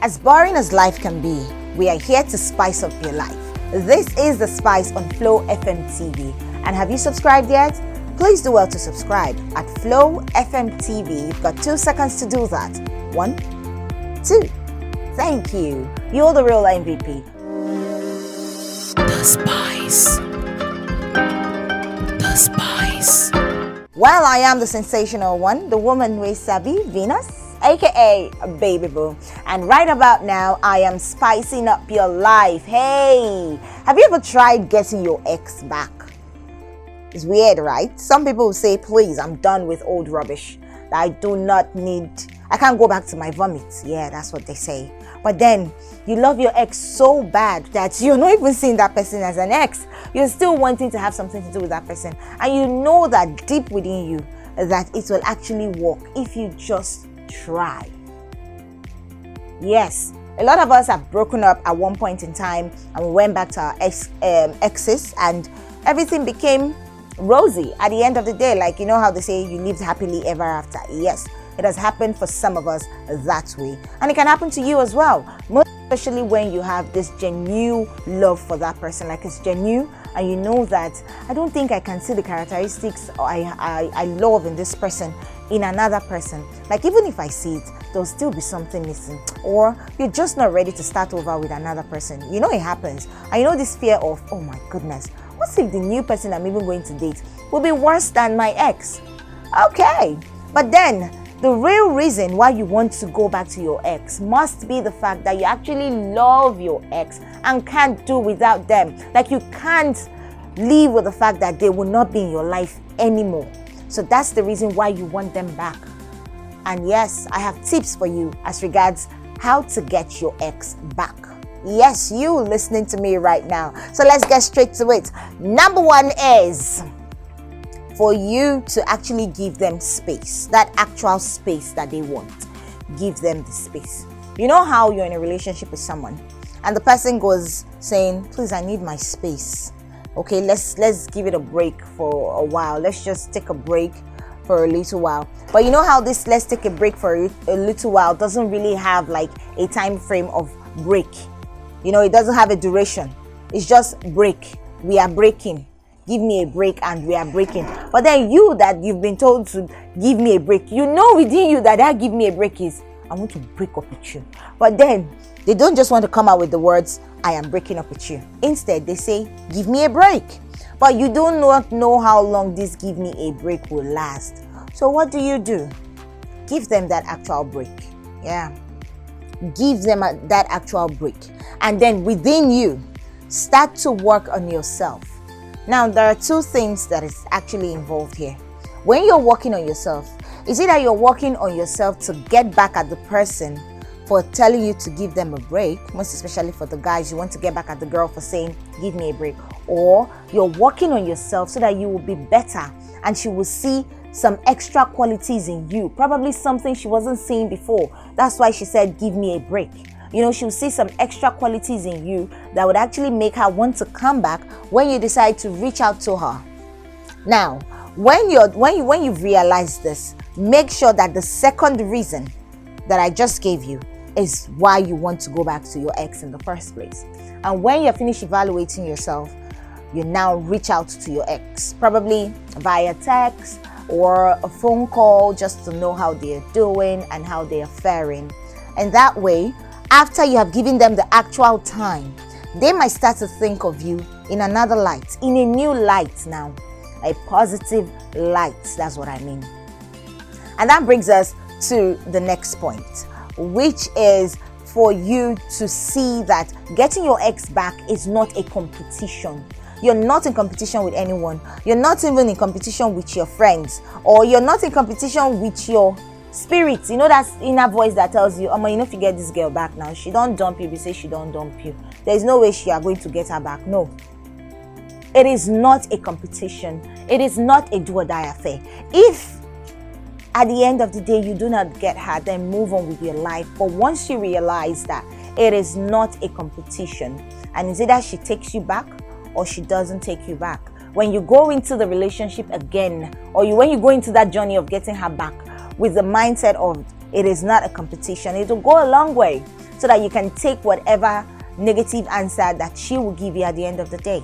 As boring as life can be, we are here to spice up your life. This is The Spice on Flow FM TV. And have you subscribed yet? Please do well to subscribe at Flow FM TV. You've got 2 seconds to do that. 1, 2. Thank you. You're the real MVP. The Spice. The Spice. Well, I am the sensational one, the woman with Sabi, Venus, aka Baby Boo. And right about now, I am spicing up your life. Hey, have you ever tried getting your ex back? It's weird, right? Some people will say, please, I'm done with old rubbish. I can't go back to my vomit. Yeah, that's what they say. But then you love your ex so bad that you're not even seeing that person as an ex. You're still wanting to have something to do with that person. And you know that deep within you that it will actually work if you just try. Yes, a lot of us have broken up at one point in time and we went back to our exes and everything became rosy at the end of the day. Like, you know how they say you lived happily ever after? Yes, it has happened for some of us that way, and it can happen to you as well, most especially when you have this genuine love for that person. Like, it's genuine and you know that I don't think I can see the characteristics I love in this person in another person. Like, even if I see it, there'll still be something missing, or you're just not ready to start over with another person. You know it happens. And you know this fear of, oh my goodness, what if the new person I'm even going to date will be worse than my ex? Okay, but then the real reason why you want to go back to your ex must be the fact that you actually love your ex and can't do without them. Like, you can't live with the fact that they will not be in your life anymore. So that's the reason why you want them back. And yes, I have tips for you as regards how to get your ex back. Yes, you listening to me right now. So let's get straight to it. Number 1 is for you to actually give them space, that actual space that they want. Give them the space. You know how you're in a relationship with someone and the person goes saying, please, I need my space. Okay, let's give it a break for a while. Let's just take a break for a little while. But you know how this let's take a break for a little while doesn't really have like a time frame of break. You know, it doesn't have a duration. It's just break. We are breaking. Give me a break and we are breaking. But then you that you've been told to give me a break, you know within you that give me a break is, I want to break up with you. But then they don't just want to come out with the words, I am breaking up with you. Instead, they say, give me a break. But you do not know how long this give me a break will last. So what do? Give them that actual break. Yeah. Give them that actual break. And then within you, start to work on yourself. Now, there are 2 things that is actually involved here. When you're working on yourself, is it that you're working on yourself to get back at the person for telling you to give them a break, most especially for the guys, you want to get back at the girl for saying, give me a break, or you're working on yourself so that you will be better and she will see some extra qualities in you, probably something she wasn't seeing before. That's why she said, give me a break. You know, she'll see some extra qualities in you that would actually make her want to come back when you decide to reach out to her. Now, when you've realized this, make sure that the second reason that I just gave you is why you want to go back to your ex in the first place. And when you're finished evaluating yourself, you now reach out to your ex, probably via text or a phone call, just to know how they're doing and how they are faring. And that way, after you have given them the actual time, they might start to think of you in another light, in a new light now, a positive light. That's what I mean. And that brings us to the next point, which is for you to see that getting your ex back is not a competition. You're not in competition with anyone. You're not even in competition with your friends, or you're not in competition with your spirit. You know that inner voice that tells you, you know, if you get this girl back now, she don't dump you. We say she don't dump you. There's no way you are going to get her back. No. It is not a competition. It is not a do or die affair. If at the end of the day you do not get her, then move on with your life. But once you realize that it is not a competition, and it's either she takes you back or she doesn't take you back. When you go into the relationship again, or when you go into that journey of getting her back with the mindset of it is not a competition, it will go a long way. so that you can take whatever negative answer that she will give you at the end of the day.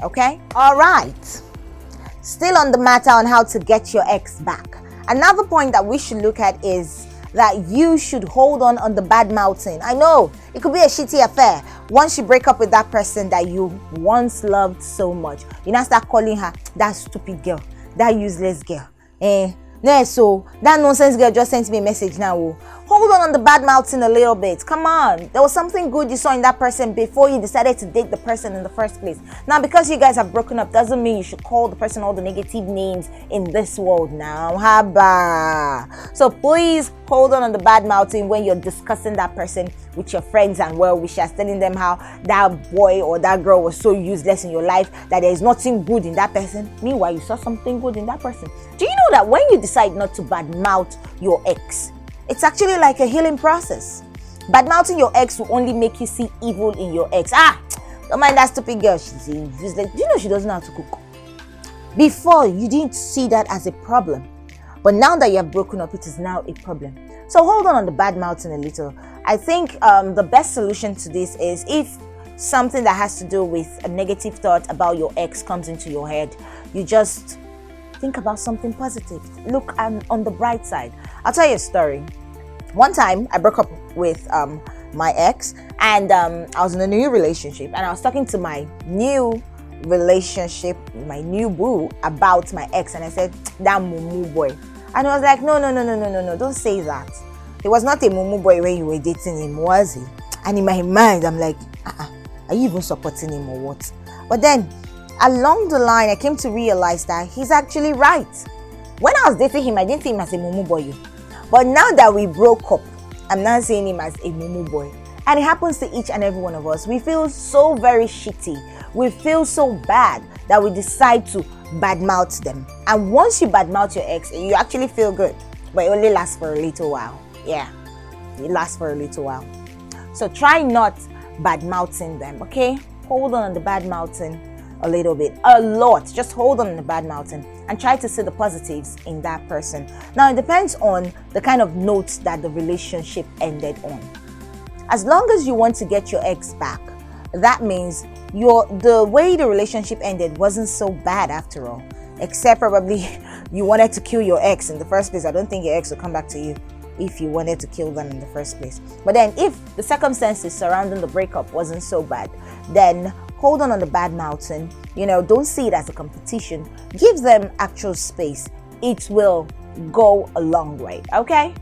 Okay? All right. Still on the matter on how to get your ex back. Another point that we should look at is that you should hold on the bad mouthing. I know it could be a shitty affair. Once you break up with that person that you once loved so much, you now start calling her that stupid girl, that useless girl. So that nonsense girl just sent me a message now. Hold on the bad mouthing a little bit. Come on. There was something good you saw in that person before you decided to date the person in the first place. Now, because you guys have broken up doesn't mean you should call the person all the negative names in this world now. Haba. So please hold on the bad mouthing when you're discussing that person with your friends and well-wishers, telling them how that boy or that girl was so useless in your life that there is nothing good in that person. Meanwhile, you saw something good in that person. Do you know that when you decide not to badmouth your ex, it's actually like a healing process? Badmouthing your ex will only make you see evil in your ex. Don't mind that stupid girl. She's useless. Do you know she doesn't know how to cook? Before, you didn't see that as a problem. But now that you have broken up, it is now a problem. So hold on the bad mouthing a little. I think the best solution to this is if something that has to do with a negative thought about your ex comes into your head, you just think about something positive. Look on the bright side. I'll tell you a story. One time I broke up with my ex, and I was in a new relationship, and I was talking to my new relationship, my new boo, about my ex, and I said, that mumu boy. And I was like, no, don't say that. He was not a mumu boy when you were dating him, was he? And in my mind, I'm like, are you even supporting him or what? But then, along the line, I came to realize that he's actually right. When I was dating him, I didn't see him as a mumu boy. But now that we broke up, I'm not seeing him as a mumu boy. And it happens to each and every one of us. We feel so very shitty. We feel so bad that we decide to badmouth them. And once you badmouth your ex, you actually feel good. But it only lasts for a little while. Yeah, it lasts for a little while. So try not badmouthing them, okay? Hold on the badmouthing a little bit, a lot. Just hold on the bad mouthing and try to see the positives in that person. Now, it depends on the kind of notes that the relationship ended on. As long as you want to get your ex back, that means the way the relationship ended wasn't so bad after all. Except probably you wanted to kill your ex in the first place. I don't think your ex will come back to you if you wanted to kill them in the first place. But then if the circumstances surrounding the breakup wasn't so bad, then hold on the bad mouthing. Don't see it as a competition. Give them actual space. It will go a long way, okay?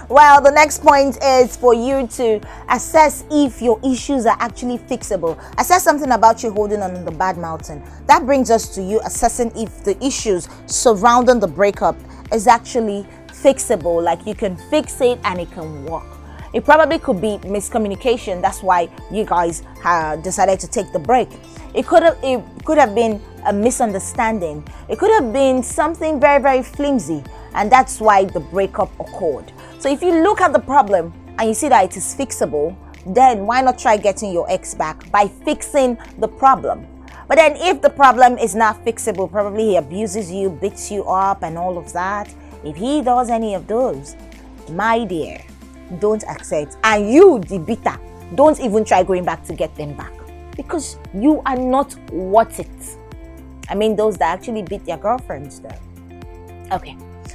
Well, the next point is for you to assess if your issues are actually fixable. Assess something about you holding on the bad mouthing. That brings us to you assessing if the issues surrounding the breakup is actually fixable. Like you can fix it and it can work. It probably could be miscommunication. That's why you guys decided to take the break. It could have been a misunderstanding. It could have been something very, very flimsy, and that's why the breakup occurred. So if you look at the problem and you see that it is fixable, then why not try getting your ex back by fixing the problem? But then if the problem is not fixable, probably he abuses you, beats you up and all of that. If he does any of those, my dear, don't accept. And you, the bitter, don't even try going back to get them back, because you are not worth it. I mean, those that actually beat their girlfriends though. Okay,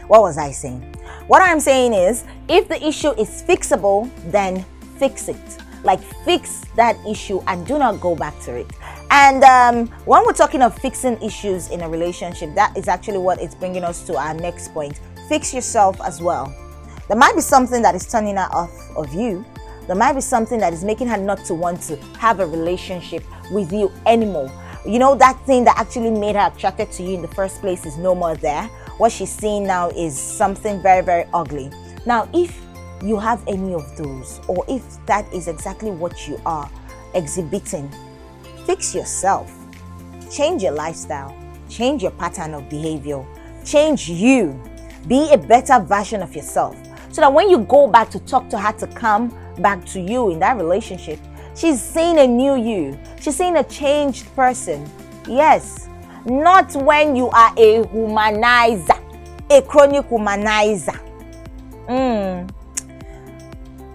what was I saying? What I'm saying is, if the issue is fixable, then fix it. Like, fix that issue and do not go back to it. And when we're talking of fixing issues in a relationship, that is actually what it's bringing us to our next point. Fix yourself as well. There might be something that is turning her off of you. There might be something that is making her not to want to have a relationship with you anymore. That thing that actually made her attracted to you in the first place is no more there. What she's seeing now is something very, very ugly. Now, if you have any of those, or if that is exactly what you are exhibiting, fix yourself. Change your lifestyle. Change your pattern of behavior. Change you. Be a better version of yourself. So that when you go back to talk to her to come back to you in that relationship, she's seeing a new you. She's seeing a changed person. Yes. Not when you are a humanizer, a chronic humanizer.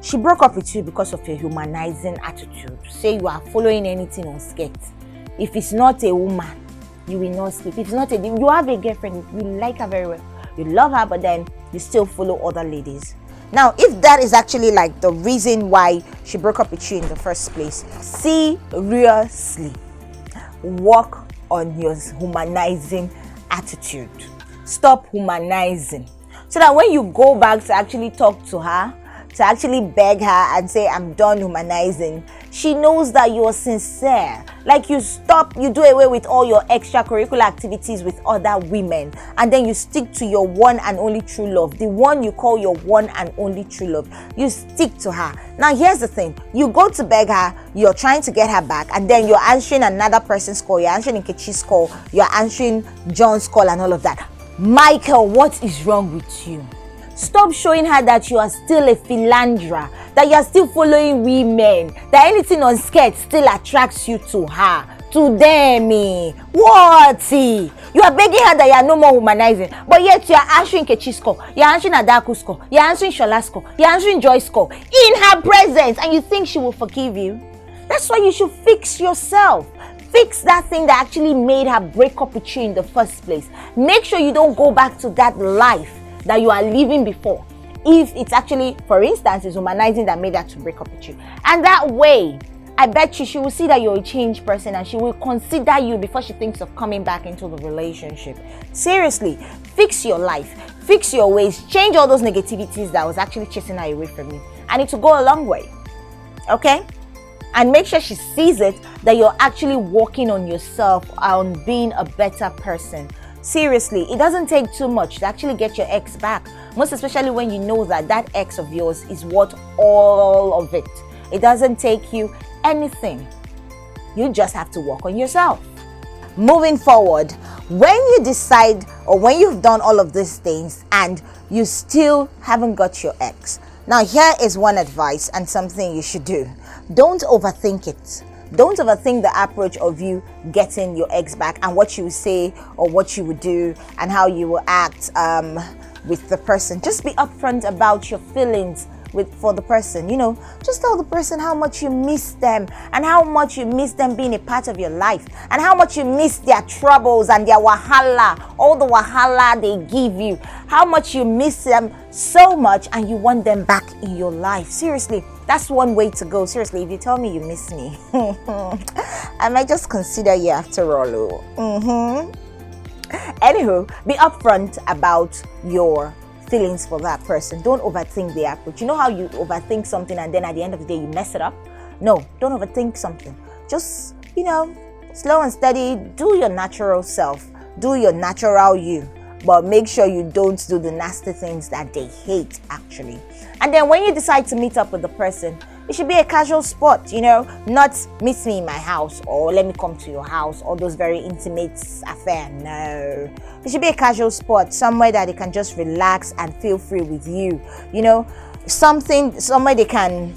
She broke up with you because of your humanizing attitude. Say you are following anything on skirt. If it's not a woman, you will not sleep. If it's not you have a girlfriend, you like her very well, you love her, but then you still follow other ladies. Now, if that is actually like the reason why she broke up with you in the first place, seriously work on your humanizing attitude. Stop humanizing, so that when you go back to actually talk to her, to actually beg her and say, I'm done humanizing, she knows that you're sincere. Like, you do away with all your extracurricular activities with other women, and then you stick to your one and only true love, the one you call your one and only true love. You stick to her. Now, here's the thing. You go to beg her, you're trying to get her back, and then you're answering another person's call, you're answering Nkechi's call, you're answering John's call and all of that. Michael, what is wrong with you? Stop showing her that you are still a philanderer, that you are still following women, that anything on skirt still attracts you to her, to them. What? You are begging her that you are no more humanizing, but yet you are answering Kechi's call, you are answering Adaku's call, you are answering Shola's call, you are answering Joy's call in her presence, and you think she will forgive you? That's why you should fix yourself. Fix that thing that actually made her break up with you in the first place. Make sure you don't go back to that life that you are living before, if it's actually, for instance, is humanizing that made her to break up with you. And that way, I bet you she will see that you're a changed person, and she will consider you before she thinks of coming back into the relationship. Seriously, fix your life, fix your ways, change all those negativities that was actually chasing her away from you, and it will go a long way. Okay? And make sure she sees it, that you're actually working on yourself, on being a better person. Seriously, it doesn't take too much to actually get your ex back, most especially when you know that that ex of yours is worth all of it. It doesn't take you anything. You just have to work on yourself. Moving forward, when you decide, or when you've done all of these things and you still haven't got your ex, now here is one advice and something you should do. Don't overthink it. Don't overthink the approach of you getting your ex back and what you would say or what you would do and how you will act with the person. Just be upfront about your feelings for the person. Just tell the person how much you miss them, and how much you miss them being a part of your life, and how much you miss their troubles and their wahala, all the wahala they give you, how much you miss them so much and you want them back in your life. Seriously, that's one way to go. Seriously, if you tell me you miss me, I might just consider you after all. Anywho, be upfront about your feelings for that person. Don't overthink the approach. You know how you overthink something and then at the end of the day you mess it up? No, don't overthink something. Just, slow and steady, do your natural self, do your natural you, but make sure you don't do the nasty things that they hate actually. And then when you decide to meet up with the person, it should be a casual spot, not meet me in my house or let me come to your house, or those very intimate affair. No, it should be a casual spot, somewhere that they can just relax and feel free with you. Somewhere they can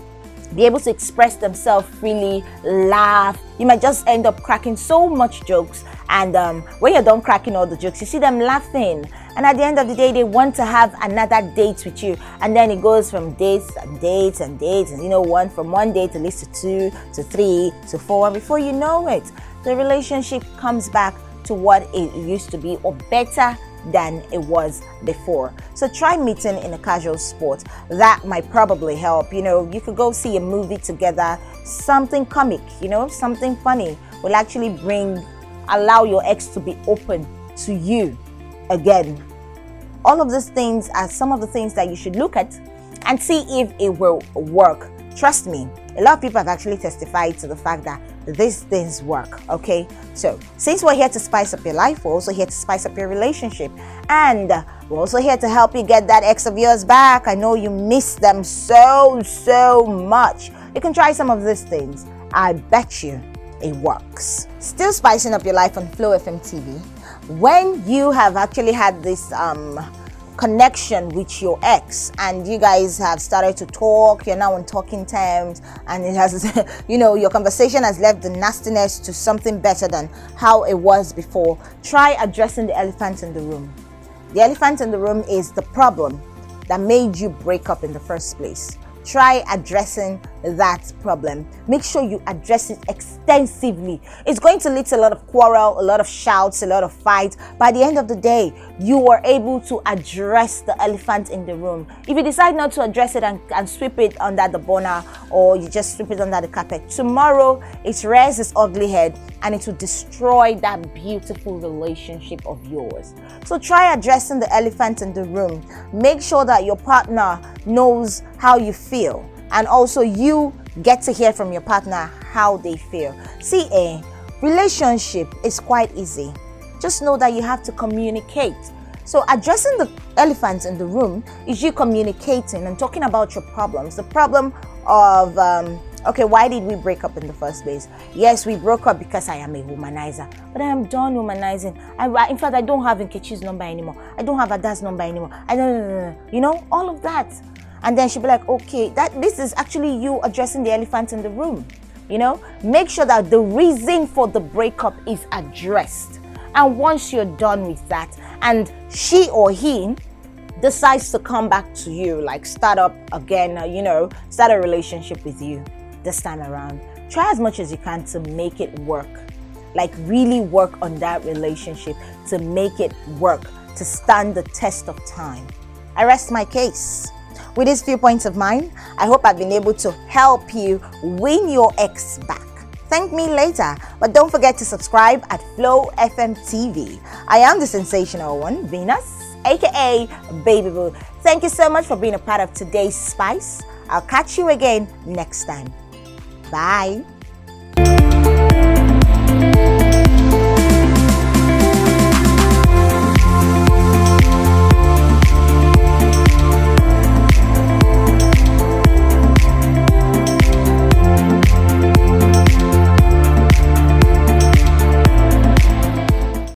be able to express themselves freely, laugh. You might just end up cracking so much jokes, and when you're done cracking all the jokes, you see them laughing, and at the end of the day they want to have another date with you, and then it goes from dates and dates and dates, and from one date at least to 2 to 3 to 4, and before you know it, the relationship comes back to what it used to be, or better than it was before. So try meeting in a casual sport. That might probably help. You could go see a movie together, something comic, something funny will actually allow your ex to be open to you again. All of these things are some of the things that you should look at and see if it will work. Trust me, a lot of people have actually testified to the fact that these things work. Okay, so since we're here to spice up your life, we're also here to spice up your relationship, and we're also here to help you get that ex of yours back. I know you miss them so much. You can try some of these things. I bet you it works. Still spicing up your life on Flow FM TV. When you have actually had this connection with your ex and you guys have started to talk, you're now on talking terms, and it has your conversation has left the nastiness to something better than how it was before, try addressing the elephant in the room. The elephant in the room is the problem that made you break up in the first place. try addressing that problem. Make sure you address it extensively. It's going to lead to a lot of quarrel, a lot of shouts, a lot of fights. By the end of the day, you were able to address the elephant in the room. If you decide not to address it and sweep it under the burner, or you just sweep it under the carpet, tomorrow it rears its ugly head and it will destroy that beautiful relationship of yours. So try addressing the elephant in the room. Make sure that your partner knows how you feel, and also you get to hear from your partner how they feel. See, a relationship is quite easy. Just know that you have to communicate. So addressing the elephant in the room is you communicating and talking about your problems. The problem of okay, why did we break up in the first place? Yes, we broke up because I am a womanizer, but I am done womanizing. In fact, I don't have Nkechi's number anymore. I don't have Ada's number anymore. I don't, you know, all of that. And then she'll be like, okay, this is actually you addressing the elephant in the room. You know, make sure that the reason for the breakup is addressed. And once you're done with that, and she or he decides to come back to you, like start up again, you know, start a relationship with you this time around, try as much as you can to make it work. Like really work on that relationship to make it work, to stand the test of time. I rest my case. With these few points of mine, I hope I've been able to help you win your ex back. Thank me later, but don't forget to subscribe at Flow FM TV. I am the sensational one, Venus, aka Baby Boo. Thank you so much for being a part of today's Spice. I'll catch you again next time. Bye.